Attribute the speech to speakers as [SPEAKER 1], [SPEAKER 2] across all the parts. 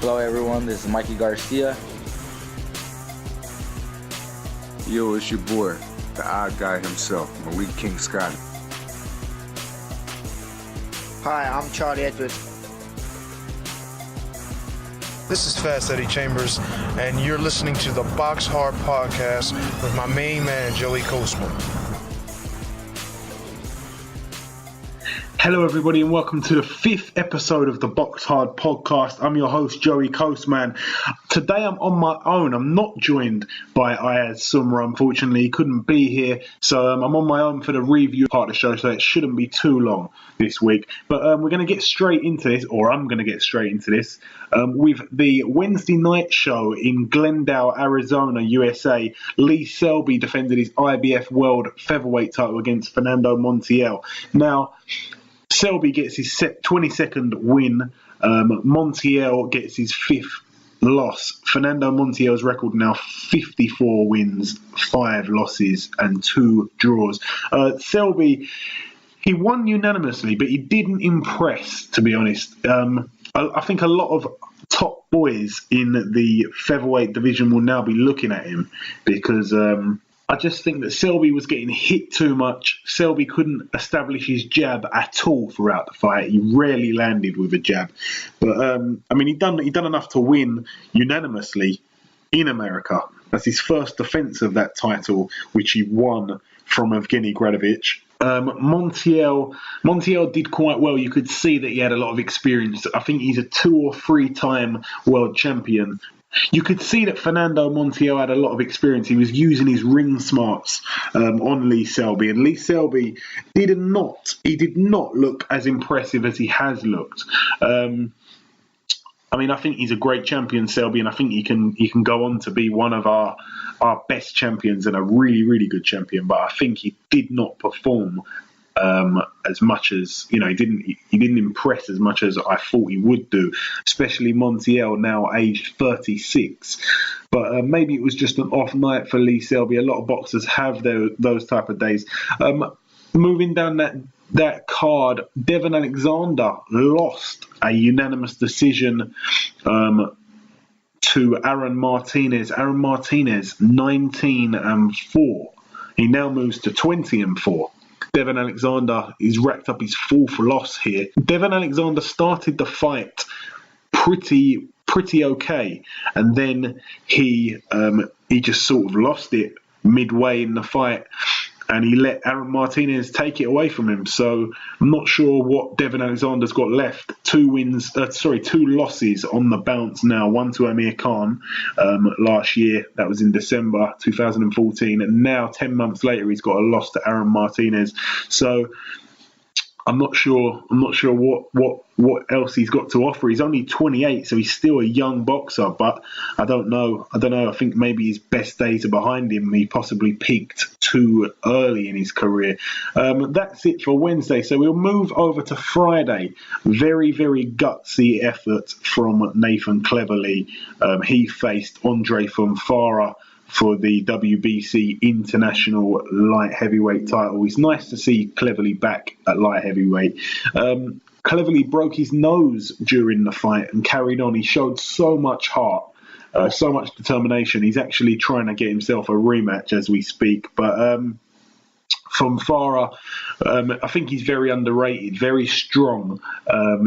[SPEAKER 1] Hello everyone, this is Mikey Garcia.
[SPEAKER 2] Yo, it's your boy, the odd guy himself, Malik King Scott.
[SPEAKER 3] Hi, I'm Charlie Edwards.
[SPEAKER 4] This is Fast Eddie Chambers, and you're listening to the Boxhard podcast with my main man, Joey Coastman.
[SPEAKER 5] Hello everybody and welcome to the 5th episode of the Boxhard podcast. I'm your host Joey Coastman. Today I'm on my own. I'm not joined by Ayaz Sumra, unfortunately. He couldn't be here, so I'm on my own for the review part of the show, so it shouldn't be too long this week. But we're going to get straight into this, or I'm going to get straight into this, with the Wednesday night show in Glendale, Arizona, USA. Lee Selby defended his IBF World Featherweight title against Fernando Montiel. Now, Selby gets his 22nd win. Montiel gets his 5th loss. Fernando Montiel's record now 54 wins, 5 losses and 2 draws. Selby, he won unanimously, but he didn't impress, to be honest. I think a lot of top boys in the featherweight division will now be looking at him because I just think that Selby was getting hit too much. Selby couldn't establish his jab at all throughout the fight. He rarely landed with a jab. But, I mean, he done enough to win unanimously in America. That's his first defence of that title, which he won from Evgeny Gradovich. Montiel did quite well. You could see that he had a lot of experience. I think he's a 2 or 3 time world champion. You could see that Fernando Montiel had a lot of experience. He was using his ring smarts on Lee Selby, and Lee Selby did not look as impressive as he has looked. I mean, I think he's a great champion, Selby, and I think he can go on to be one of our best champions and a really, really good champion. But I think he did not perform as much as, he didn't impress as much as I thought he would do, especially Montiel, now aged 36. But maybe it was just an off night for Lee Selby. A lot of boxers have those type of days. Moving down that card, Devin Alexander lost a unanimous decision to Aaron Martinez. Aaron Martinez, 19-4. He now moves to 20-4. Devin Alexander, he's racked up his 4th loss here. Devin Alexander started the fight pretty okay, and then he just sort of lost it midway in the fight, and he let Aaron Martinez take it away from him. So I'm not sure what Devin Alexander's got left. 2 losses on the bounce now. One to Amir Khan last year. That was in December 2014. And now 10 months later, he's got a loss to Aaron Martinez. So I'm not sure what else he's got to offer. He's only 28, so he's still a young boxer, but I don't know. I think maybe his best days are behind him. He possibly peaked too early in his career. That's it for Wednesday. So we'll move over to Friday. Very, very gutsy effort from Nathan Cleverly. He faced Andre Fonfara for the WBC International Light Heavyweight title. It's nice to see Cleverly back at light heavyweight. Cleverly broke his nose during the fight and carried on. He showed so much heart, so much determination. He's actually trying to get himself a rematch as we speak. But Fonfara, I think he's very underrated, very strong.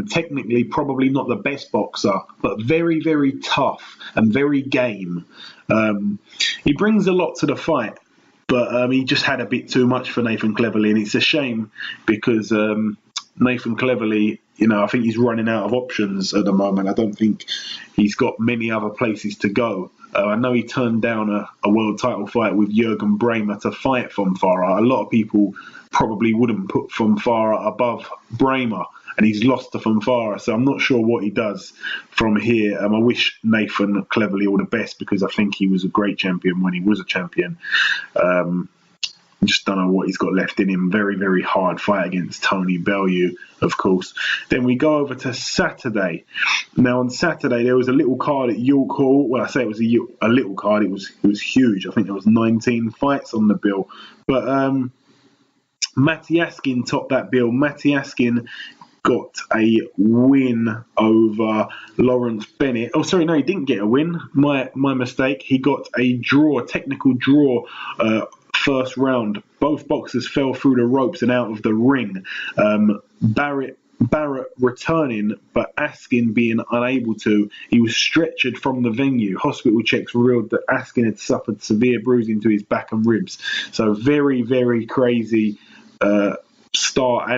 [SPEAKER 5] Technically, probably not the best boxer, but very, very tough and very game. He brings a lot to the fight, but he just had a bit too much for Nathan Cleverly, and it's a shame because Nathan Cleverly, I think he's running out of options at the moment. I don't think he's got many other places to go. I know he turned down a world title fight with Jürgen Bremer to fight Fonfara. A lot of people probably wouldn't put Fonfara above Bremer, and he's lost to Fonfara, so I'm not sure what he does from here. I wish Nathan Cleverly all the best because I think he was a great champion when he was a champion. I just don't know what he's got left in him. Very, very hard fight against Tony Bellew, of course. Then we go over to Saturday. Now, on Saturday, there was a little card at York Hall. Well, I say it was a little card. It was huge. I think there was 19 fights on the bill. But Matty Askin topped that bill. Matty Askin got a win over Lawrence Bennett. Oh, sorry, no, he didn't get a win. My mistake. He got a technical draw. First round, both boxers fell through the ropes and out of the ring. Barrett returning, but Askin being unable to. He was stretchered from the venue. Hospital checks revealed that Askin had suffered severe bruising to his back and ribs. So very, very crazy start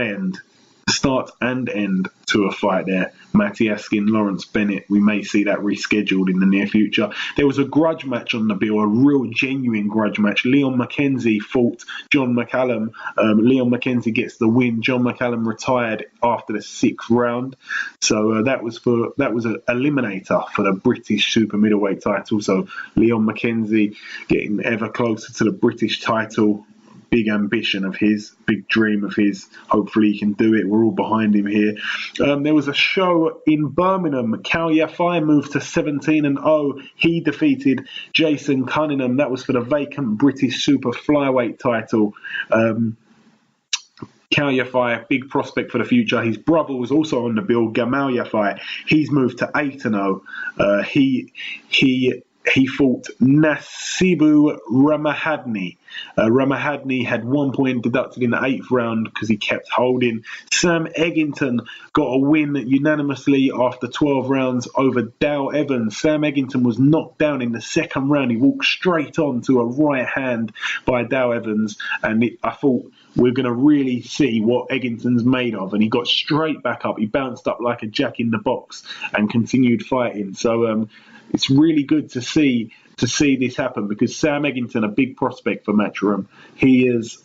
[SPEAKER 5] and end to a fight there. Matty Askin, Lawrence Bennett. We may see that rescheduled in the near future. There was a grudge match on the bill, a real genuine grudge match. Leon McKenzie fought John McCallum. Leon McKenzie gets the win. John McCallum retired after the 6th round. So that was an eliminator for the British super middleweight title. So Leon McKenzie getting ever closer to the British title. Big ambition of his, big dream of his. Hopefully he can do it. We're all behind him here. There was a show in Birmingham. Cal Yafai moved to 17-0. He defeated Jason Cunningham. That was for the vacant British super flyweight title. Cal Yafai, big prospect for the future. His brother was also on the bill, Gamal Yafai. He's moved to 8-0. He fought Nasibu Ramahadni. Ramahadni had 1 point deducted in the 8th round because he kept holding. Sam Eggington got a win unanimously after 12 rounds over Dow Evans. Sam Eggington was knocked down in the 2nd round. He walked straight on to a right hand by Dow Evans, and I thought we're going to really see what Eggington's made of. And he got straight back up. He bounced up like a jack in the box and continued fighting. So it's really good to see this happen, because Sam Eggington, a big prospect for Matchroom, he's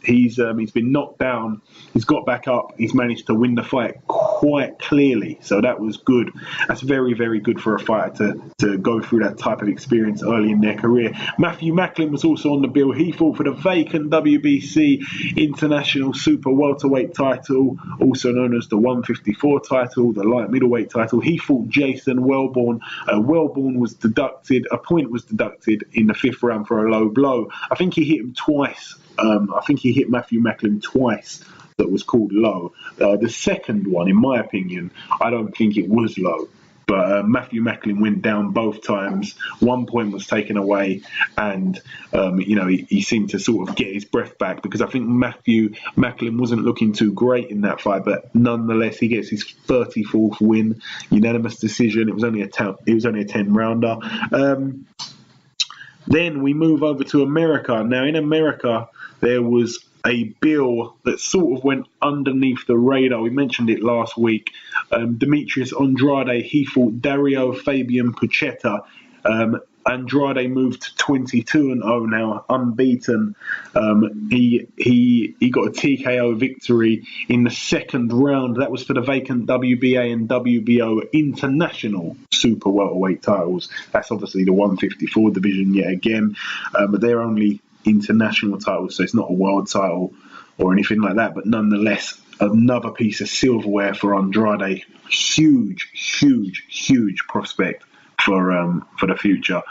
[SPEAKER 5] been knocked down, he's got back up, he's managed to win the fight quite clearly. So that was good. That's very, very good for a fighter to go through that type of experience early in their career. Matthew Macklin was also on the bill. He fought for the vacant WBC International Super Welterweight title, also known as the 154 title, the light middleweight title. He fought Jason Wellborn. Wellborn was deducted, a point was deducted in the 5th round for a low blow. I think he hit him twice. I think he hit Matthew Macklin twice. That was called low. The second one, in my opinion, I don't think it was low. But Matthew Macklin went down both times. 1 point was taken away, and he seemed to sort of get his breath back, because I think Matthew Macklin wasn't looking too great in that fight. But nonetheless, he gets his 34th win, unanimous decision. It was only a 10-rounder. Then we move over to America. Now, in America, there was a bill that sort of went underneath the radar. We mentioned it last week. Demetrius Andrade, he fought Dario Fabian Puchetta. Andrade moved to 22-0 now, unbeaten. He got a TKO victory in the 2nd round. That was for the vacant WBA and WBO international super welterweight titles. That's obviously the 154 division yet again, but they're only international titles, so it's not a world title or anything like that. But nonetheless, another piece of silverware for Andrade. Huge prospect for the future.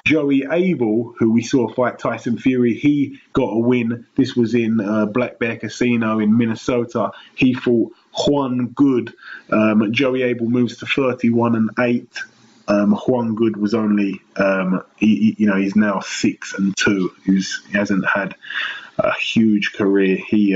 [SPEAKER 5] Joey Abel, who we saw fight Tyson Fury, he got a win. This was in Black Bear Casino in Minnesota. He fought Juan Good. Joey Abel moves to 31-8. Juan Good was only, he's now 6-2. He hasn't had a huge career. He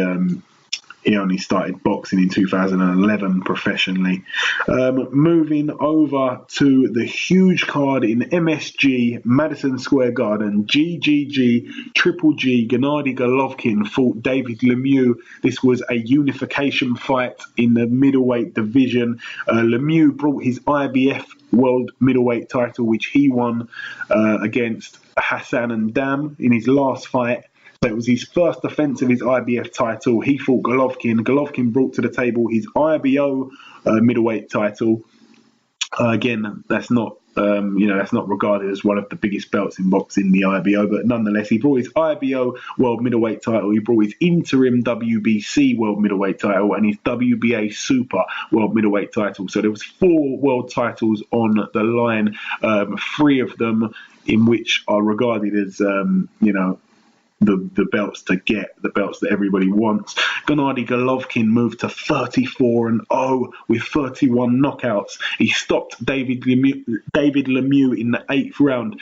[SPEAKER 5] only started boxing in 2011 professionally. Moving over to the huge card in MSG, Madison Square Garden, GGG, Triple G, Gennady Golovkin fought David Lemieux. This was a unification fight in the middleweight division. Lemieux brought his IBF world middleweight title, which he won against Hassan and Dam in his last fight. So it was his first defence of his IBF title. He fought Golovkin. Golovkin brought to the table his IBO middleweight title. Again, that's not regarded as one of the biggest belts in boxing, the IBO, but nonetheless, he brought his IBO world middleweight title. He brought his interim WBC world middleweight title and his WBA super world middleweight title. So there was 4 world titles on the line, 3 of them in which are regarded as the belts to get, the belts that everybody wants. Gennady Golovkin moved to 34-0 with 31 knockouts. He stopped David Lemieux in the 8th round.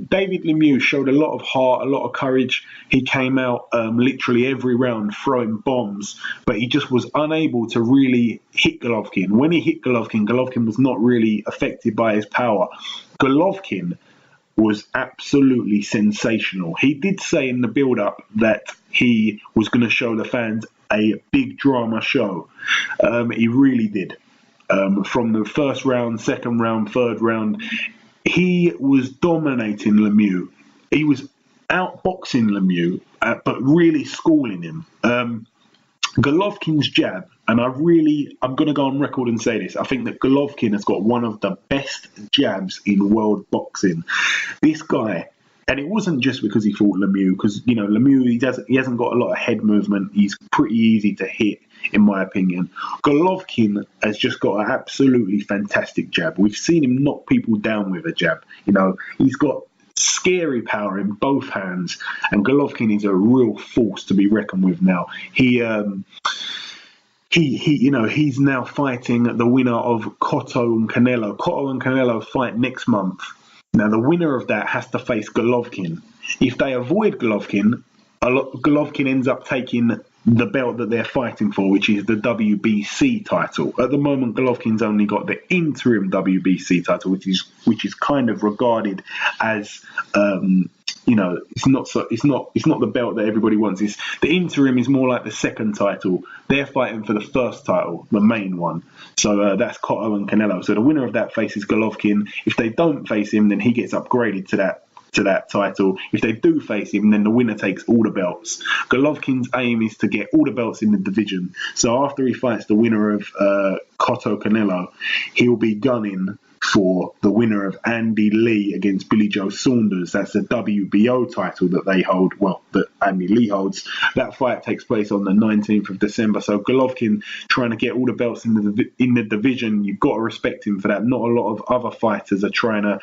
[SPEAKER 5] David Lemieux showed a lot of heart, a lot of courage. He came out literally every round throwing bombs, but he just was unable to really hit Golovkin. When he hit Golovkin, Golovkin was not really affected by his power. Golovkin was absolutely sensational. He did say in the build-up that he was going to show the fans a big drama show. He really did. From the first round, second round, third round, he was dominating Lemieux. He was outboxing Lemieux, but really schooling him. Golovkin's jab, and I'm going to go on record and say this, I think that Golovkin has got one of the best jabs in world boxing. This guy, and it wasn't just because he fought Lemieux, because, Lemieux, he hasn't got a lot of head movement. He's pretty easy to hit, in my opinion. Golovkin has just got an absolutely fantastic jab. We've seen him knock people down with a jab. He's got scary power in both hands, and Golovkin is a real force to be reckoned with now. He's now fighting the winner of Cotto and Canelo. Cotto and Canelo fight next month. Now, the winner of that has to face Golovkin. If they avoid Golovkin, Golovkin ends up taking the belt that they're fighting for, which is the WBC title. At the moment, Golovkin's only got the interim WBC title, which is kind of regarded as it's not the belt that everybody wants. The interim is more like the second title. They're fighting for the first title, the main one. So that's Cotto and Canelo. So the winner of that faces Golovkin. If they don't face him, then he gets upgraded to that title. If they do face him, then the winner takes all the belts. Golovkin's aim is to get all the belts in the division. So after he fights the winner of Cotto Canelo, he'll be gunning for the winner of Andy Lee against Billy Joe Saunders. That's the WBO title that they hold, that Andy Lee holds. That fight takes place on the 19th of December. So Golovkin trying to get all the belts in the division. You've got to respect him for that. Not a lot of other fighters are trying to,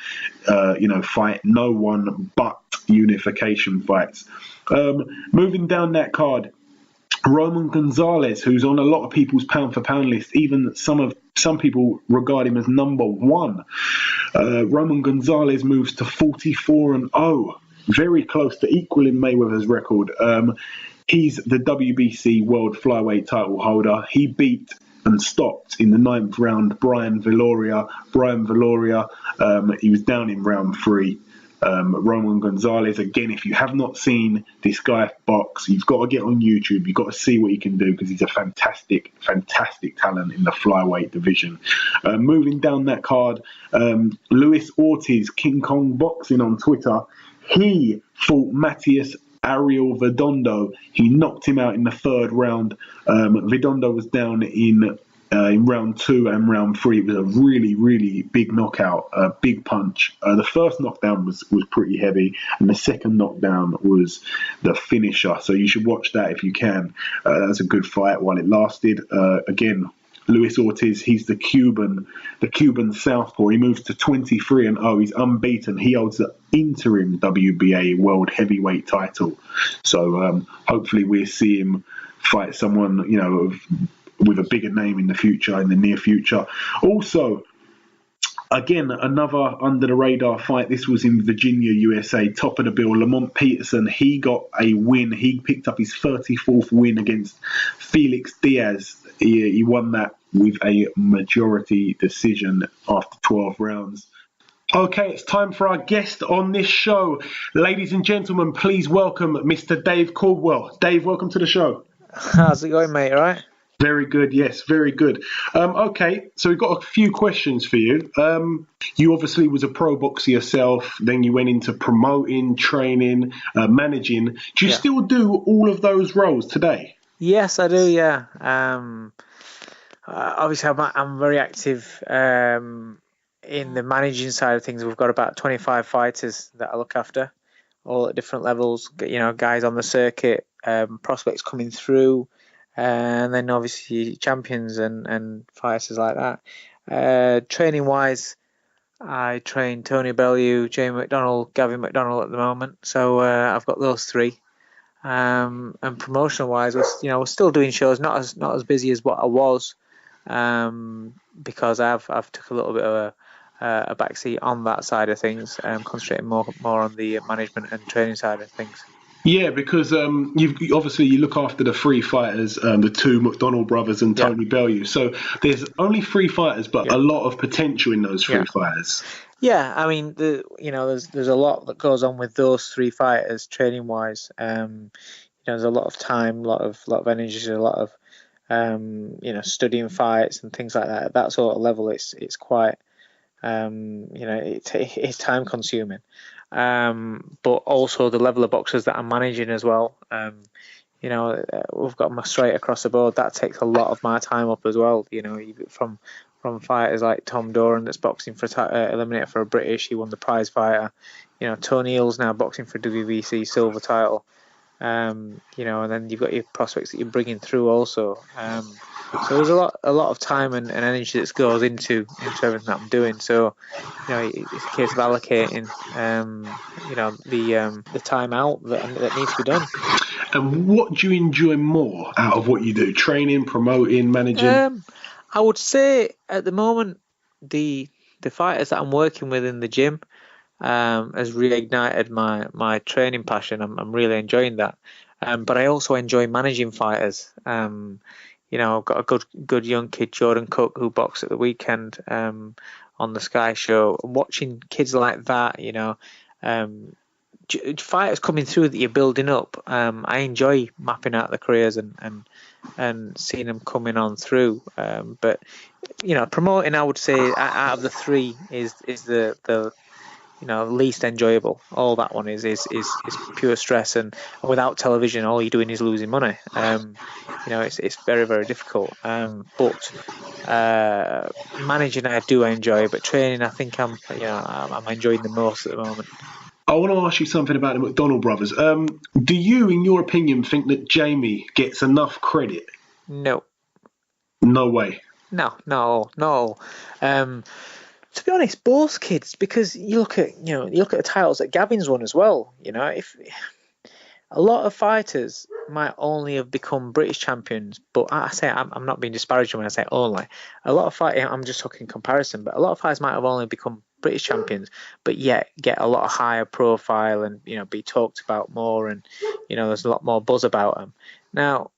[SPEAKER 5] fight no one but unification fights. Moving down that card, Roman Gonzalez, who's on a lot of people's pound-for-pound list, even some people regard him as number one. Roman Gonzalez moves to 44-0, very close to equaling Mayweather's record. He's the WBC World Flyweight title holder. He beat and stopped in the 9th round Brian Viloria. He was down in round 3. Roman Gonzalez, again, if you have not seen this guy box, you've got to get on YouTube. You've got to see what he can do, because he's a fantastic talent in the flyweight division. Moving down that card, Luis Ortiz, King Kong Boxing on Twitter, he fought Matthias Ariel Redondo. He knocked him out in the 3rd round. Redondo was down in round 2 and round 3. It was a really, really big knockout, a big punch. The first knockdown was pretty heavy, and the second knockdown was the finisher. So you should watch that if you can. That was a good fight while it lasted. Again, Luis Ortiz, he's the Cuban southpaw. He moves to 23-0. He's unbeaten. He holds the interim WBA World Heavyweight title. So hopefully we'll see him fight someone, with a bigger name in the near future. Also, again, another under the radar fight. This was in Virginia, USA, top of the bill. Lamont Peterson, he got a win. He picked up his 34th win against Felix Diaz. He won that with a majority decision after 12 rounds. Okay, it's time for our guest on this show. Ladies and gentlemen, please welcome Mr. Dave Coldwell. Dave, welcome to the show.
[SPEAKER 6] How's it going, mate? All right?
[SPEAKER 5] Very good, yes, very good. Okay, so we've got a few questions for you. You obviously was a pro boxer yourself, then you went into promoting, training, managing. Do you still do all of those roles today?
[SPEAKER 6] Yes, I do, yeah. Obviously, I'm very active in the managing side of things. We've got about 25 fighters that I look after, all at different levels, guys on the circuit, prospects coming through, and then obviously champions and fighters like that. Training wise, I train Tony Bellew, Jamie McDonnell, Gavin McDonnell at the moment. So I've got those 3. And promotional wise, we're still doing shows, not as busy as what I was, because I've took a little bit of a backseat on that side of things, concentrating more on the management and training side of things.
[SPEAKER 5] Yeah, because you look after the three fighters, the two McDonnell brothers and Tony Bellew. So there's only three fighters, but a lot of potential in those three fighters.
[SPEAKER 6] Yeah, I mean, there's a lot that goes on with those three fighters training wise. There's a lot of time, a lot of energy, a lot of studying fights and things like that. At that sort of level, it's quite it's time consuming. But also the level of boxers that I'm managing as well. We've got them straight across the board. That takes a lot of my time up as well. From fighters like Tom Doran that's boxing for eliminator for a British. He won the prize fighter. Tony Hill's now boxing for WBC silver title. And then you've got your prospects that you're bringing through also. So there's a lot of time and energy that goes into everything that I'm doing. So, it's a case of allocating, the time out that needs to be done.
[SPEAKER 5] And what do you enjoy more out of what you do? Training, promoting, managing?
[SPEAKER 6] I would say at the moment, the fighters that I'm working with in the gym has reignited my training passion. I'm really enjoying that. But I also enjoy managing fighters. I've got a good young kid, Jordan Cook, who boxed at the weekend on the Sky Show. Watching kids like that, fighters coming through that you're building up. I enjoy mapping out the careers and seeing them coming on through. But promoting, I would say, out of the three is the least enjoyable. All that one is pure stress, and without television, all you're doing is losing money. It's very, very difficult. But managing, I do enjoy, but training, I think I'm enjoying the most at the moment.
[SPEAKER 5] I want to ask you something about the McDonnell brothers. Do you, in your opinion, think that Jamie gets enough credit?
[SPEAKER 6] No.
[SPEAKER 5] No way.
[SPEAKER 6] No. To be honest, both kids, because you look at the titles that Gavin's won as well. If a lot of fighters might only have become British champions, but I'm not being disparaging when I say only. A lot of fighters, I'm just talking comparison, but a lot of fighters might have only become British champions, but yet get a lot of higher profile and be talked about more, and there's a lot more buzz about them. Now,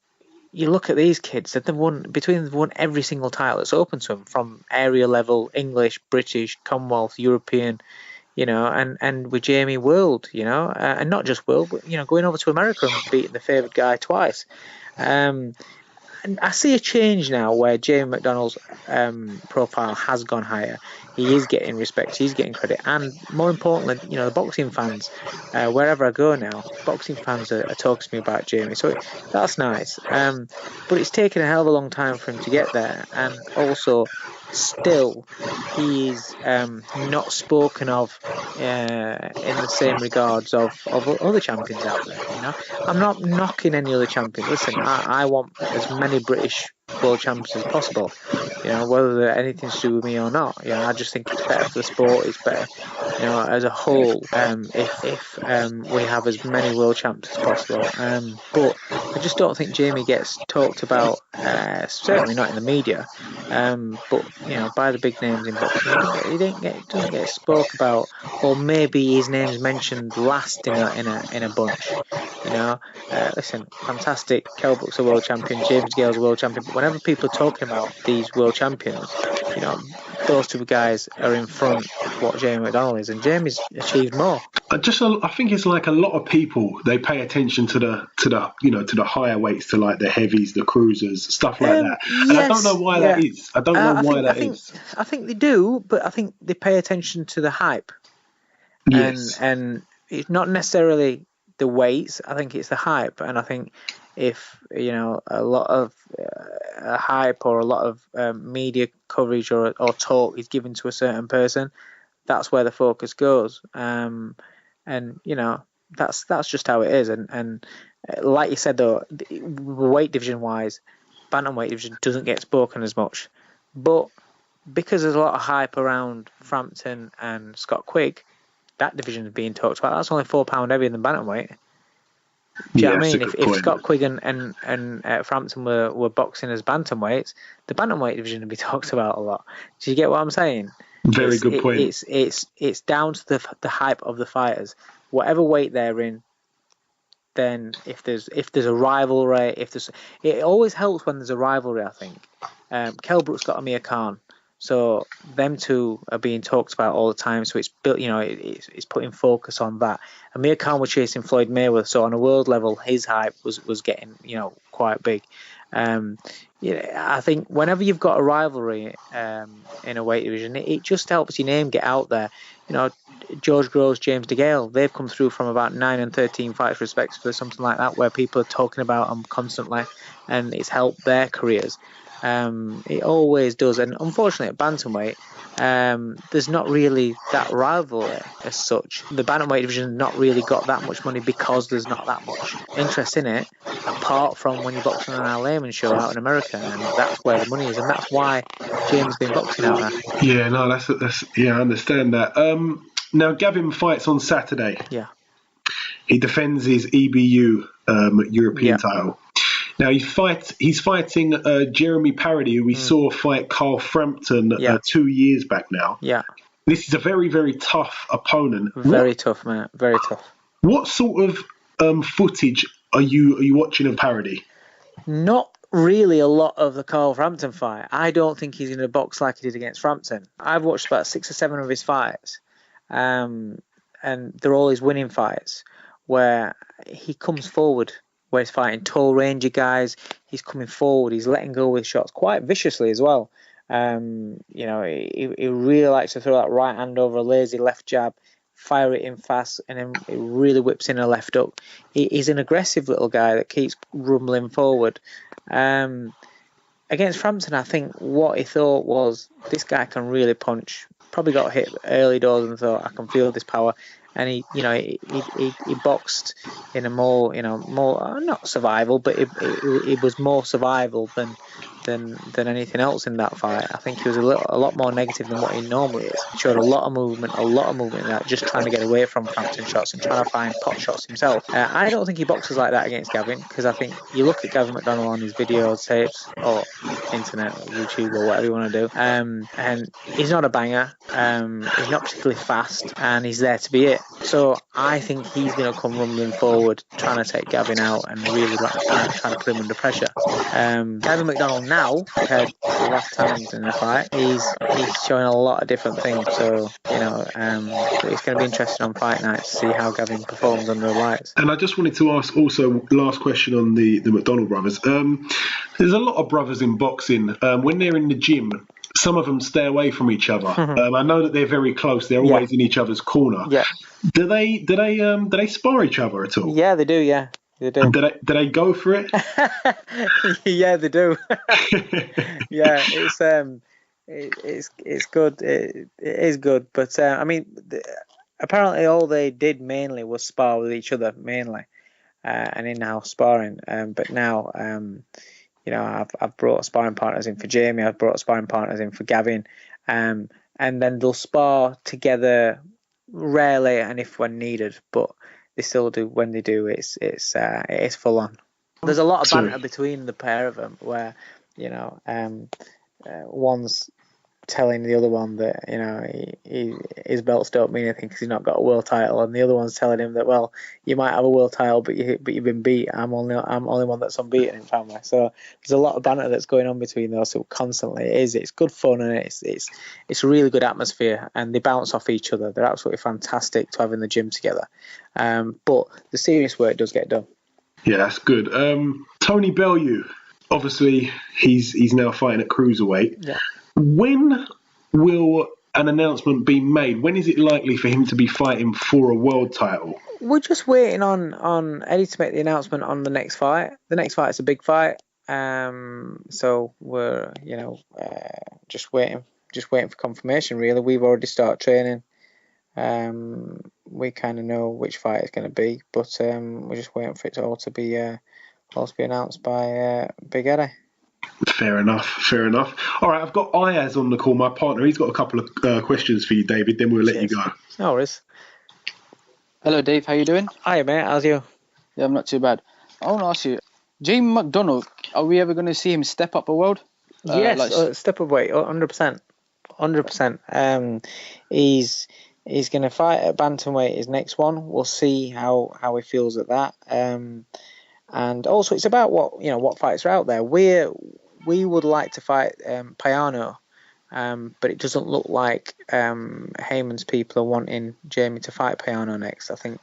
[SPEAKER 6] you look at these kids that they've won every single title that's open to them, from area level, English, British, Commonwealth, European, and with Jamie world, and not just world, but going over to America and beating the favoured guy twice. And I see a change now where Jamie McDonnell's profile has gone higher. He is getting respect, he's getting credit, and more importantly, the boxing fans, wherever I go now, boxing fans are talking to me about Jamie, so that's nice. But it's taken a hell of a long time for him to get there, and also still he's not spoken of in the same regards of other champions out there. I'm not knocking any other champions. Listen, I want as many British world champions as possible, whether they're anything to do with me or not. I just think it's better for the sport. It's better, as a whole, if we have as many world champs as possible. But I just don't think Jamie gets talked about, certainly not in the media, but by the big names in boxing. He doesn't get spoke about, or maybe his name's mentioned last in a bunch. Listen, fantastic. Kell Brook's a world champion. James Gale's a world champion. But whenever people are talking about these world champions, those two guys are in front of what Jamie McDonnell is, and Jamie's achieved more.
[SPEAKER 5] I think it's like a lot of people, they pay attention to the higher weights, to like the heavies, the cruisers, stuff like that. And
[SPEAKER 6] yes,
[SPEAKER 5] I don't know why that is. I don't know why that is.
[SPEAKER 6] I think they do, but I think they pay attention to the hype.
[SPEAKER 5] Yes.
[SPEAKER 6] And it's not necessarily the weights. I think it's the hype, and I think if a lot of hype or a lot of media coverage or talk is given to a certain person, that's where the focus goes. And that's just how it is. And like you said though, weight division wise, bantamweight division doesn't get spoken as much, but because there's a lot of hype around Frampton and Scott Quigg, that division is being talked about. That's only £4 heavier than bantamweight. Do you know what I
[SPEAKER 5] that's a
[SPEAKER 6] mean?
[SPEAKER 5] good
[SPEAKER 6] If
[SPEAKER 5] point.
[SPEAKER 6] Scott Quigg and Frampton were boxing as bantamweights, the bantamweight division would be talked about a lot. Do you get what I'm saying?
[SPEAKER 5] Very good point.
[SPEAKER 6] It's down to the hype of the fighters. Whatever weight they're in, then if there's a rivalry, it always helps when there's a rivalry. I think Kell Brook's got Amir Khan, so them two are being talked about all the time. So it's built, it's putting focus on that. Amir Khan was chasing Floyd Mayweather, so on a world level, his hype was getting quite big. I think whenever you've got a rivalry in a weight division, it just helps your name get out there. George Groves, James DeGale, they've come through from about 9 and 13 fights respectively, something like that, where people are talking about them constantly, and it's helped their careers. It always does, and unfortunately at bantamweight, there's not really that rivalry as such. The bantamweight division not really got that much money because there's not that much interest in it, apart from when you're boxing on an Al Layman show out in America, and that's where the money is, and that's why James has been boxing out there.
[SPEAKER 5] Yeah, no, that's I understand that. Now Gavin fights on Saturday.
[SPEAKER 6] Yeah.
[SPEAKER 5] He defends his EBU European title. Now he's fighting Jeremy Parody, who we saw fight Carl Frampton 2 years back now.
[SPEAKER 6] Yeah.
[SPEAKER 5] This is a very, very tough opponent.
[SPEAKER 6] Very tough, man. Very tough.
[SPEAKER 5] What sort of footage are you watching of Parody?
[SPEAKER 6] Not really a lot of the Carl Frampton fight. I don't think he's going to box like he did against Frampton. I've watched about 6 or 7 of his fights, and they're all his winning fights, where he comes forward, where he's fighting tall, rangy guys. He's coming forward. He's letting go with shots quite viciously as well. He really likes to throw that right hand over a lazy left jab, fire it in fast, and then it really whips in a left hook. He's an aggressive little guy that keeps rumbling forward. Against Frampton, I think what he thought was, this guy can really punch. Probably got hit early doors and thought, I can feel this power. And he boxed in a more not survival, but it was more survival than anything else in that fight. I think he was a lot more negative than what he normally is. He showed a lot of movement in that, just trying to get away from Frampton shots and trying to find pot shots himself. I don't think he boxes like that against Gavin, because I think you look at Gavin McDonnell on his videos, tapes, or internet, or YouTube, or whatever you want to do, and he's not a banger. He's not particularly fast, and he's there to be it. So I think he's going to come rumbling forward, trying to take Gavin out and really trying to put him under pressure. Gavin McDonnell now, compared to the last times in the fight, he's showing a lot of different things. So it's going to be interesting on fight night to see how Gavin performs under the lights.
[SPEAKER 5] And I just wanted to ask also, last question on the McDonnell brothers. There's a lot of brothers in boxing. When they're in the gym, some of them stay away from each other. I know that they're very close. They're always in each other's corner. Yeah. Do they spar each other at all?
[SPEAKER 6] Yeah, they do. Yeah, they do.
[SPEAKER 5] Do they go for it?
[SPEAKER 6] Yeah, they do. Yeah, it's good. It is good, but apparently all they did mainly was spar with each other mainly, and in-house sparring. But now, I've brought sparring partners in for Jamie. I've brought sparring partners in for Gavin, and then they'll spar together rarely and if when needed, but they still do when they do. It is full on. There's a lot of banter between the pair of them, where one's telling the other one that his belts don't mean anything because he's not got a world title, and the other one's telling him that, well, you might have a world title, but you've been beat. I'm only one that's unbeaten in family. So there's a lot of banter that's going on between those two constantly. It's good fun, and it's a really good atmosphere, and they bounce off each other. They're absolutely fantastic to have in the gym together. But the serious work does get done.
[SPEAKER 5] Yeah, that's good. Tony Bellew, obviously he's now fighting at cruiserweight. Yeah. When will an announcement be made? When is it likely for him to be fighting for a world title?
[SPEAKER 6] We're just waiting on Eddie to make the announcement on the next fight. The next fight is a big fight, so we're just waiting for confirmation. Really, we've already started training. We kind of know which fight it's going to be, but we're just waiting for it all to be announced by Big Eddie.
[SPEAKER 5] Fair enough. All right, I've got Ayaz on the call, my partner. He's got a couple of questions for you, David, then we'll let you go.
[SPEAKER 6] No worries.
[SPEAKER 7] Hello, Dave. How you doing?
[SPEAKER 6] Hi, mate. How's you?
[SPEAKER 7] Yeah, I'm not too bad. I want to ask you, Jamie McDonnell, are we ever going to see him step up a world?
[SPEAKER 6] Yes, step up weight, 100%. 100%. He's going to fight at bantamweight his next one. We'll see how he feels at that. And also it's about what fights are out there. We would like to fight Payano, but it doesn't look like Heyman's people are wanting Jamie to fight Payano next. I think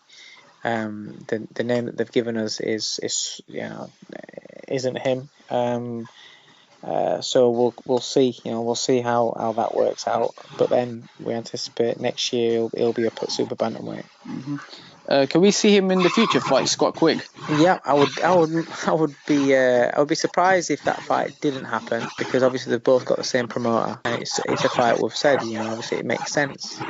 [SPEAKER 6] the name that they've given us isn't him. So we'll see. We'll see how that works out. But then we anticipate next year he'll be up at super bantamweight.
[SPEAKER 7] Can we see him in the future fight Scott Quigg?
[SPEAKER 6] Yeah, I would be surprised if that fight didn't happen, because obviously they've both got the same promoter, and it's a fight we've said. Obviously it makes sense.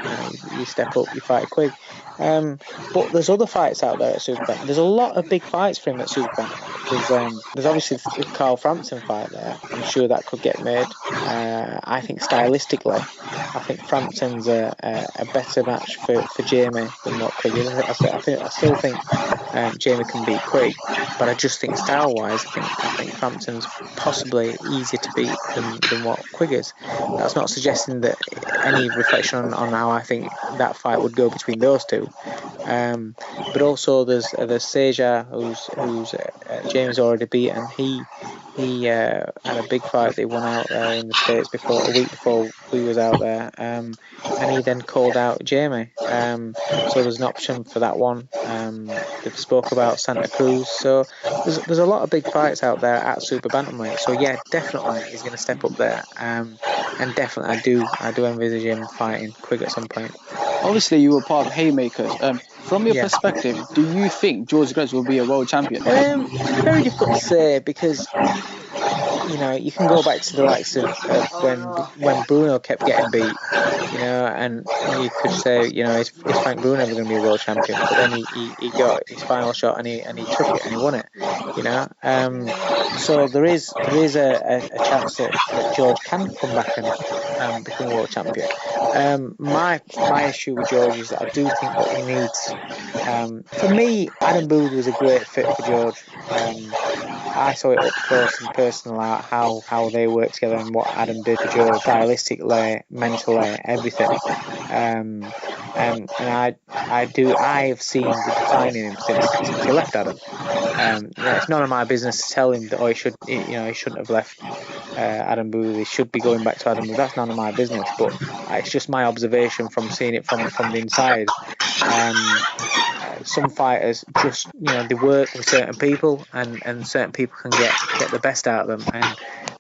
[SPEAKER 6] You step up, you fight Quigg. But there's other fights out there at super bantamweight. There's a lot of big fights for him at super bantamweight. There's obviously the Carl Frampton fight there. I'm sure that could get made. I think stylistically, I think Frampton's a better match for Jamie than what Quigg is. I still think Jamie can beat Quigg, but I just think style-wise, I think Frampton's possibly easier to beat than what Quigg is. That's not suggesting that any reflection on how I think that fight would go between those two. But also there's Seja, who's Jamie's already beaten. He had a big fight that he won out there in the States a week before we was out there, and he then called out Jamie. So there's an option for that one. They've spoke about Santa Cruz. So there's a lot of big fights out there at super bantamweight. So yeah, definitely he's going to step up there. And definitely I do envisage him fighting Quigg at some point.
[SPEAKER 7] Obviously, you were part of Haymakers. From your perspective, do you think George Gretz will be a world champion?
[SPEAKER 6] Very difficult to say, because you can go back to the likes of when Bruno kept getting beat, and you could say, is Frank Bruno ever going to be a world champion? But then he got his final shot and he took it and he won it, So there is a chance that George can come back and become a world champion. My issue with George is that I do think that he needs. For me, Adam Booth was a great fit for George. I saw it up close and personal how they worked together and what Adam did for George, stylistically, mentally, everything. And I have seen the decline in him since he left Adam. It's none of my business to tell him that he shouldn't have left Adam Booth. He should be going back to Adam Booth. That's none of my business. But it's just my observation from seeing it from the inside. Some fighters just they work with certain people, and certain people can get the best out of them,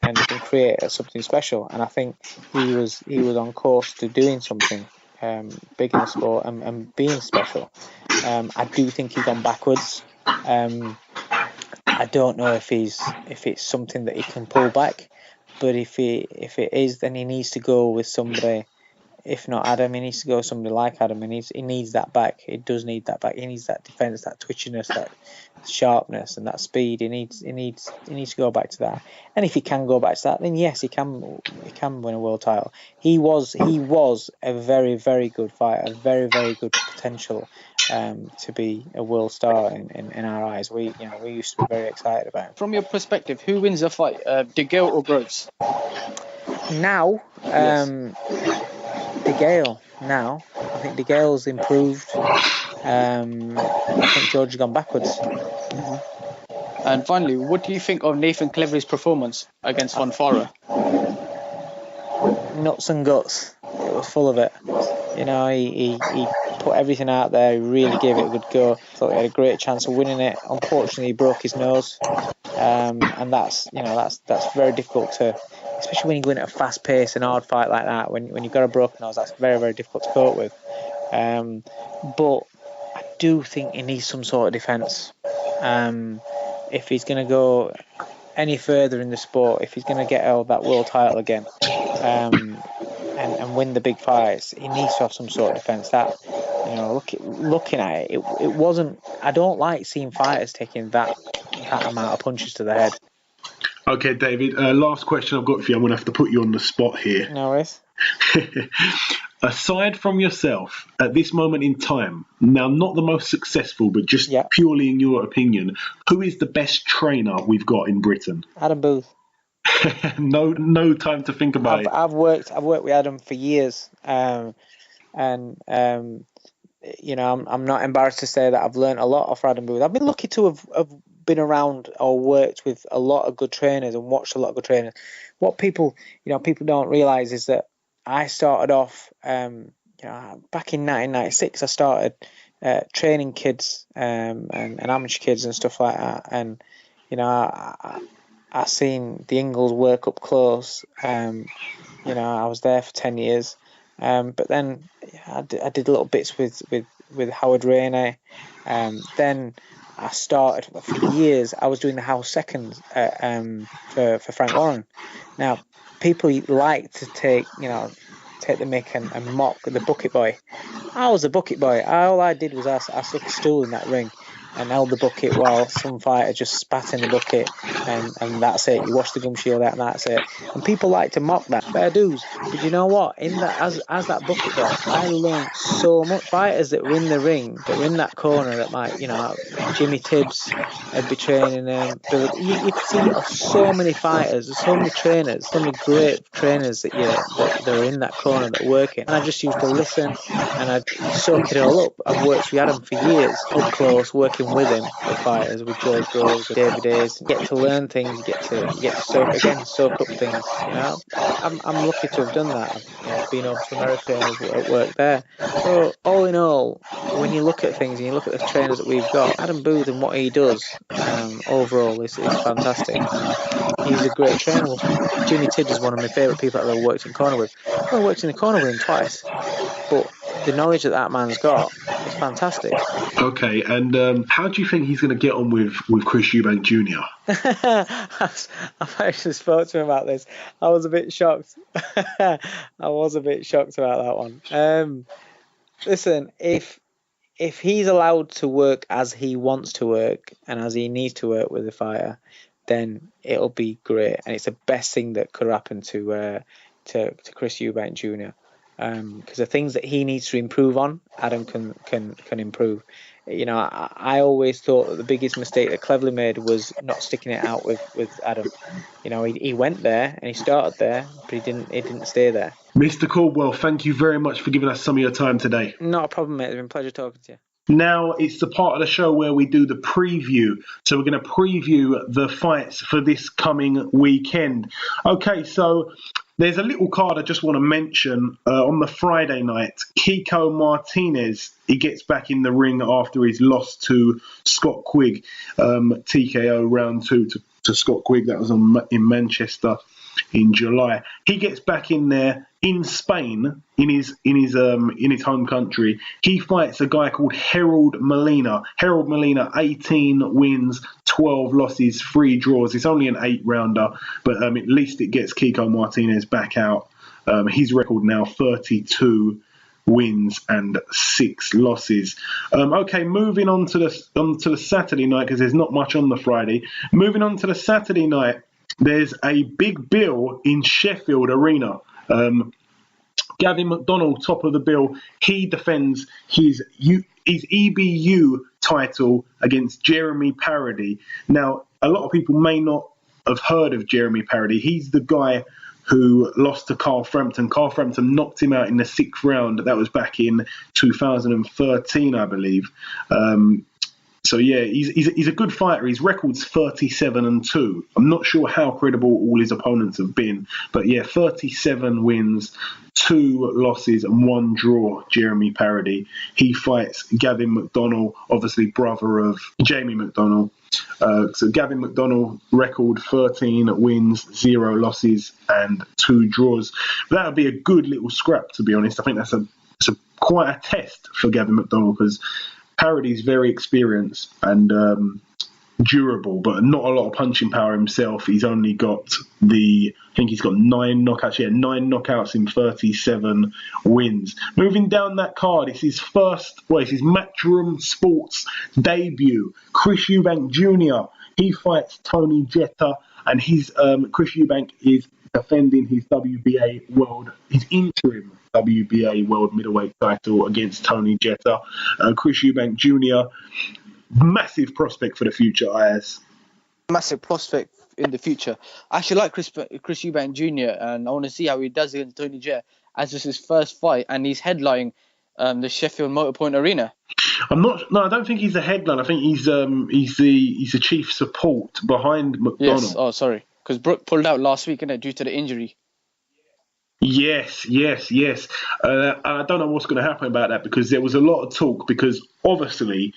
[SPEAKER 6] and they can create something special. And I think he was on course to doing something big in the sport and being special. I do think he's gone backwards. I don't know if it's something that he can pull back, but if it is, then he needs to go with somebody. If not Adam, he needs to go with somebody like Adam. He needs that back. He does need that back. He needs that defense, that twitchiness, that sharpness, and that speed. He needs to go back to that. And if he can go back to that, then yes, he can win a world title. He was a very, very good fighter, very, very good potential to be a world star in our eyes. We used to be very excited about him.
[SPEAKER 7] From your perspective, who wins the fight, DeGale or Groves?
[SPEAKER 6] Now, DeGale now. I think DeGale's improved. I think George has gone backwards.
[SPEAKER 7] Mm-hmm. And finally, what do you think of Nathan Clevery's performance against Von Farah?
[SPEAKER 6] Nuts and guts. It was full of it. He put everything out there. He really gave it a good go. Thought he had a great chance of winning it. Unfortunately, he broke his nose, and that's very difficult to. Especially when you go into a fast pace and hard fight like that, when you've got a broken nose, that's very, very difficult to cope with. But I do think he needs some sort of defence. If he's going to go any further in the sport, if he's going to get that world title again, and win the big fights, he needs to have some sort of defence. That, looking at it wasn't. I don't like seeing fighters taking that amount of punches to the head.
[SPEAKER 5] Okay, David, last question I've got for you. I'm going to have to put you on the spot here.
[SPEAKER 6] No worries.
[SPEAKER 5] aside from yourself, at this moment in time, now not the most successful, but just
[SPEAKER 6] Yeah.
[SPEAKER 5] purely in your opinion, who is the best trainer we've got in Britain?
[SPEAKER 6] Adam Booth.
[SPEAKER 5] No time to think about it.
[SPEAKER 6] I've worked with Adam for years, and you know, I'm not embarrassed to say that I've learned a lot off Adam Booth. I've been lucky to have been around or worked with a lot of good trainers and watched a lot of good trainers. What people don't realise is that I started off, you know, back in 1996. I started training kids and amateur kids and stuff like that, and you know, I seen the Ingles work up close. You know, I was there for 10 years. But then I did little bits with Howard Rainey. Then I started for years. I was doing the house seconds for Frank Warren. Now people like to take the mick and mock the bucket boy. I was a bucket boy. All I did was I stuck a stool in that ring and held the bucket while some fighter just spat in the bucket, and that's it. You wash the gum shield out and that's it. And people like to mock that. Fair dues. But you know what? In that, as that bucket boy, I learned so much. Fighters that were in the ring, that were in that corner, that might, you know, Jimmy Tibbs would be training them. You could see so many fighters, there's so many trainers, so many great trainers that are in that corner that are working. And I just used to listen and I'd soak it all up. I've worked with Adam for years, up close, working with him, the fighters, with Joe Groves, with David Ayaz. You get to learn things, you get to soak up things. You know, I'm lucky to have done that. I've been over to America and worked there. So all in all, when you look at things and you look at the trainers that we've got, Adam Booth and what he does overall is fantastic. He's a great trainer. Jimmy Tibbs is one of my favourite people I've ever worked in corner with. I've only worked in the corner with him twice, but the knowledge that man got is fantastic.
[SPEAKER 5] Okay, and how do you think he's going to get on with Chris Eubank Jr.?
[SPEAKER 6] I've actually spoke to him about this. I was a bit shocked. I was a bit shocked about that one. Listen, if he's allowed to work as he wants to work and as he needs to work with the fighter, then it'll be great, and it's the best thing that could happen to Chris Eubank Jr. Because the things that he needs to improve on, Adam can improve. You know, I always thought that the biggest mistake that Cleverly made was not sticking it out with Adam. You know, he went there and he started there, but he didn't stay there.
[SPEAKER 5] Mr. Coldwell, thank you very much for giving us some of your time today.
[SPEAKER 6] Not a problem, mate. It's been a pleasure talking to you.
[SPEAKER 5] Now it's the part of the show where we do the preview. So we're going to preview the fights for this coming weekend. Okay, so there's a little card I just want to mention. On the Friday night, Kiko Martinez, he gets back in the ring after his loss to Scott Quigg, TKO round 2 to Scott Quigg. That was in Manchester in July. He gets back in there in Spain, in his home country. He fights a guy called Harold Molina. Harold Molina, 18 wins, 12 losses, 3 draws. It's only an 8-rounder, but at least it gets Kiko Martinez back out. His record now 32 wins and 6 losses. Okay, moving on to the Saturday night, because there's not much on the Friday. Moving on to the Saturday night, there's a big bill in Sheffield Arena. Gavin McDonnell, top of the bill. He defends his EBU title against Jeremy Parody. Now, a lot of people may not have heard of Jeremy Parody. He's the guy who lost to Carl Frampton. Carl Frampton knocked him out in the 6th round. That was back in 2013, I believe. So yeah, he's a good fighter. His record's 37-2. I'm not sure how credible all his opponents have been, but yeah, 37 wins, 2 losses and 1 draw. Jeremy Parody. He fights Gavin McDonnell, obviously brother of Jamie McDonnell. So Gavin McDonnell record 13 wins, 0 losses and 2 draws. That would be a good little scrap, to be honest. I think that's quite a test for Gavin McDonnell, because Parody's very experienced and durable, but not a lot of punching power himself. He's only got I think he's got 9 knockouts. Yeah, 9 knockouts in 37 wins. Moving down that card, it's his Matchroom Sports debut. Chris Eubank Jr. He fights Tony Jetta, and Chris Eubank is defending his interim WBA world middleweight title against Tony Jetta. Chris Eubank Jr., massive prospect for the future, Ayaz.
[SPEAKER 7] Massive prospect in the future. I actually like Chris Eubank Jr. and I want to see how he does against Tony Jett, as this is his first fight and he's headlining the Sheffield Motorpoint Arena.
[SPEAKER 5] I don't think he's a headline. I think he's the chief support behind McDonnell.
[SPEAKER 7] Yes. Oh, sorry, because Brooke pulled out last week, innit, due to the injury.
[SPEAKER 5] Yes. I don't know what's going to happen about that, because there was a lot of talk, because obviously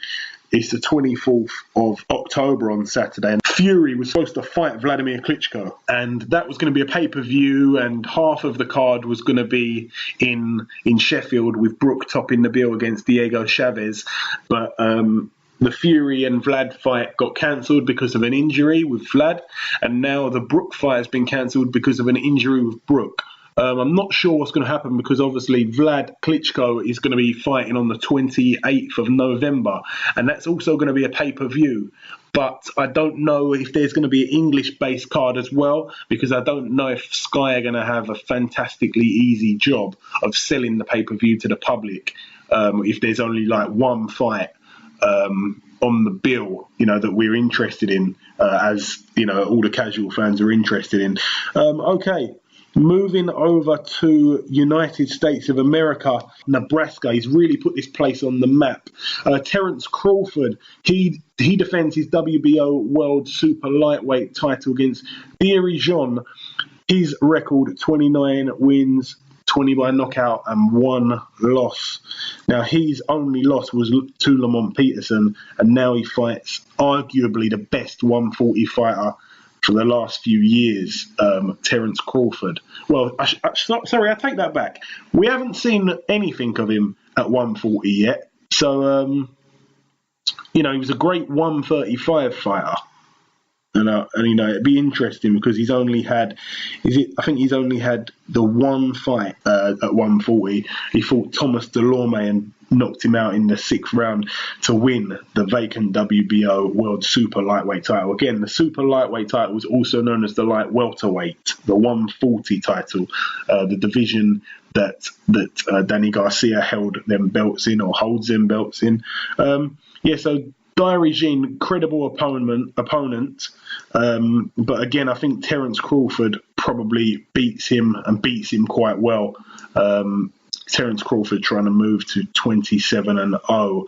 [SPEAKER 5] it's the 24th of October on Saturday, and Fury was supposed to fight Vladimir Klitschko, and that was going to be a pay-per-view, and half of the card was going to be in Sheffield, with Brooke topping the bill against Diego Chavez. But the Fury and Vlad fight got cancelled because of an injury with Vlad, and now the Brooke fight has been cancelled because of an injury with Brooke. I'm not sure what's going to happen, because obviously Vlad Klitschko is going to be fighting on the 28th of November, and that's also going to be a pay-per-view. But I don't know if there's going to be an English-based card as well, because I don't know if Sky are going to have a fantastically easy job of selling the pay-per-view to the public if there's only like one fight on the bill, that we're interested in, as all the casual fans are interested in. Okay. Moving over to United States of America, Nebraska. He's really put this place on the map. Terence Crawford, he defends his WBO World Super Lightweight title against Thierry Jean. His record, 29 wins, 20 by knockout and 1 loss. Now, his only loss was to Lamont Peterson, and now he fights arguably the best 140 fighter for the last few years, Terence Crawford. Well, sorry, I take that back. We haven't seen anything of him at 140 yet. So, he was a great 135 fighter. And it'd be interesting, because he's only had, I think he's only had the one fight at 140. He fought Thomas Delorme and knocked him out in the 6th round to win the vacant WBO World Super Lightweight title. Again, the Super Lightweight title was also known as the Light Welterweight, the 140 title, the division that Danny Garcia held them belts in, or holds them belts in. So Thierry Jean, credible opponent. But again, I think Terence Crawford probably beats him quite well. Terence Crawford trying to move to 27-0.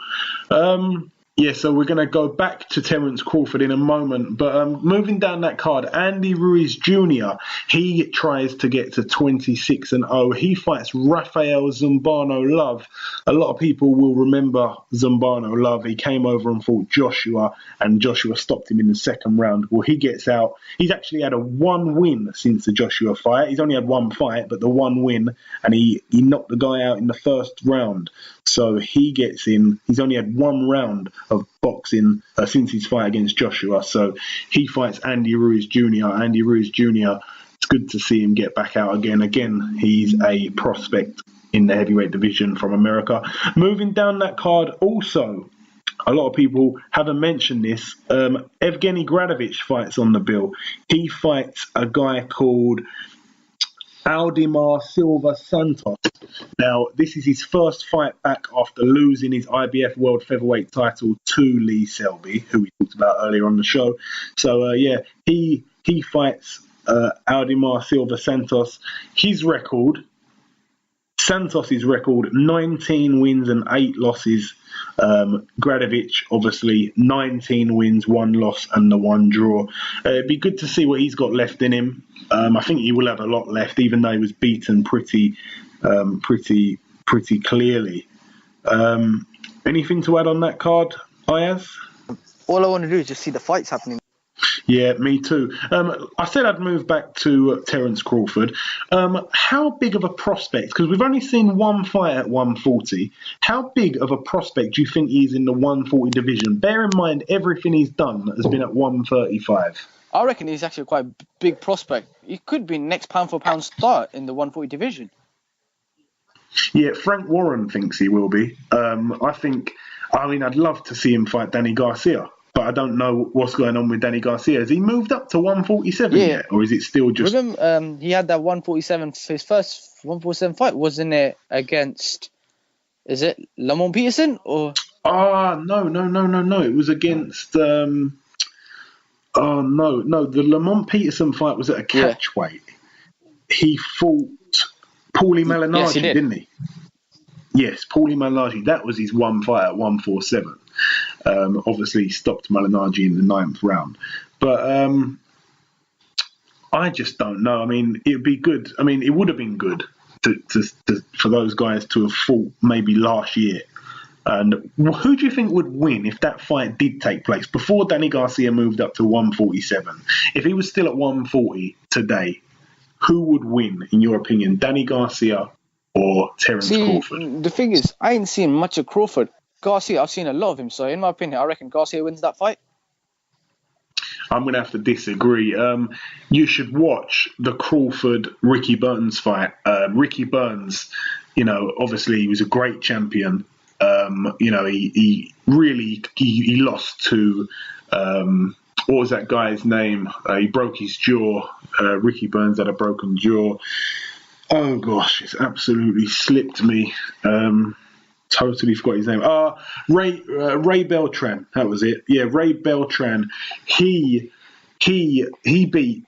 [SPEAKER 5] So we're going to go back to Terence Crawford in a moment. But moving down that card, Andy Ruiz Jr., he tries to get to 26-0. He fights Rafael Zumbano Love. A lot of people will remember Zumbano Love. He came over and fought Joshua, and Joshua stopped him in the 2nd round. Well, he gets out. He's actually had a 1 win since the Joshua fight. He's only had 1 fight, but the 1 win, and he knocked the guy out in the 1st round. So he gets in. He's only had 1 round of boxing since his fight against Joshua. So he fights Andy Ruiz Jr. Andy Ruiz Jr., it's good to see him get back out again. Again, he's a prospect in the heavyweight division from America. Moving down that card also, a lot of people haven't mentioned this. Evgeny Gradovich fights on the bill. He fights a guy called Aldemar Silva Santos. Now, this is his first fight back after losing his IBF World Featherweight title to Lee Selby, who we talked about earlier on the show. So, he fights Aldemar Silva Santos. Santos's record, 19 wins and 8 losses. Gradovich, obviously, 19 wins, 1 loss and the 1 draw. It'd be good to see what he's got left in him. I think he will have a lot left, even though he was beaten pretty clearly. Anything to add on that card, Ayaz?
[SPEAKER 7] All I want to do is just see the fights happening.
[SPEAKER 5] Yeah, me too. I said I'd move back to Terence Crawford. How big of a prospect, because we've only seen 1 fight at 140, how big of a prospect do you think he is in the 140 division? Bear in mind, everything he's done has been at 135.
[SPEAKER 7] I reckon he's actually quite a big prospect. He could be next pound-for-pound star in the 140 division.
[SPEAKER 5] Yeah, Frank Warren thinks he will be. I'd love to see him fight Danny Garcia. but I don't know what's going on with Danny Garcia. Has he moved up to 147 yet, or is it still just?
[SPEAKER 7] Remember, he had that 147. His first 147 fight, wasn't it against? Is it Lamont Peterson or?
[SPEAKER 5] No. It was against. The Lamont Peterson fight was at a catch weight. He fought Paulie Malignaggi,
[SPEAKER 7] Yes, he did.
[SPEAKER 5] didn't he? Yes, Paulie Malignaggi. That was his one fight at 147. Obviously, he stopped Malignaggi in the 9th round. But I just don't know. I mean, it would be good. I mean, it would have been good for those guys to have fought maybe last year. And who do you think would win if that fight did take place before Danny Garcia moved up to 147? If he was still at 140 today, who would win, in your opinion, Danny Garcia or Terence Crawford?
[SPEAKER 7] The thing is, I ain't seen much of Crawford. Garcia, I've seen a lot of him. So, in my opinion, I reckon Garcia wins that fight.
[SPEAKER 5] I'm going to have to disagree. You should watch the Crawford-Ricky Burns fight. Ricky Burns, obviously he was a great champion. He lost to, what was that guy's name? He broke his jaw. Ricky Burns had a broken jaw. Oh gosh, it's absolutely slipped me. Totally forgot his name. Ray Beltran. That was it. Yeah, Ray Beltran. He beat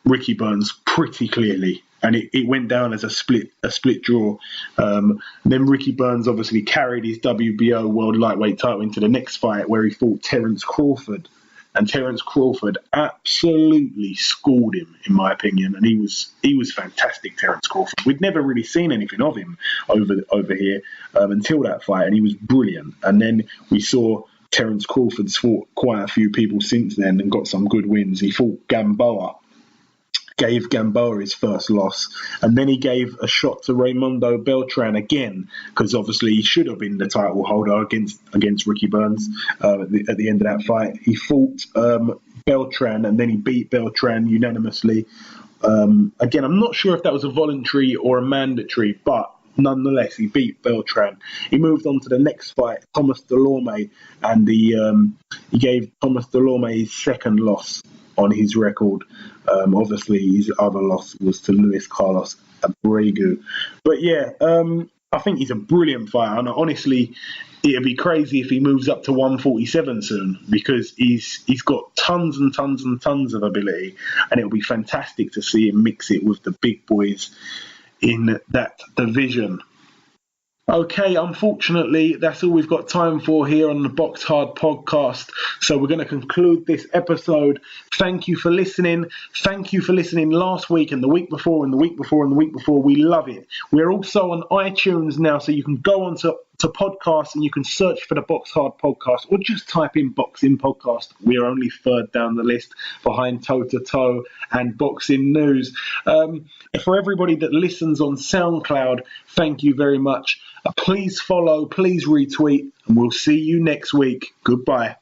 [SPEAKER 5] Ricky Burns pretty clearly, and it went down as a split draw. Then Ricky Burns obviously carried his WBO World Lightweight title into the next fight where he fought Terence Crawford. And Terence Crawford absolutely schooled him, in my opinion, and he was fantastic. Terence Crawford. We'd never really seen anything of him over here until that fight, and he was brilliant. And then we saw Terence Crawford's fought quite a few people since then and got some good wins. He fought Gamboa. Gave Gamboa his first loss, and then he gave a shot to Raymundo Beltran again, because obviously he should have been the title holder against Ricky Burns at the end of that fight. He fought Beltran, and then he beat Beltran unanimously. Again, I'm not sure if that was a voluntary or a mandatory, but nonetheless, he beat Beltran. He moved on to the next fight, Thomas Delorme, and he gave Thomas Delorme his second loss on his record. Obviously, his other loss was to Luis Carlos Abregu. But yeah, I think he's a brilliant fighter. And honestly, it'd be crazy if he moves up to 147 soon, because he's got tons and tons and tons of ability. And it'll be fantastic to see him mix it with the big boys in that division. Okay, unfortunately, that's all we've got time for here on the Boxhard podcast. So we're going to conclude this episode. Thank you for listening. Thank you for listening last week and the week before and the week before and the week before. We love it. We're also on iTunes now, so you can go on to podcasts and you can search for the Boxhard podcast or just type in Boxing Podcast. We're only third down the list behind Toe to Toe and Boxing News. For everybody that listens on SoundCloud, thank you very much. Please follow, please retweet, and we'll see you next week. Goodbye.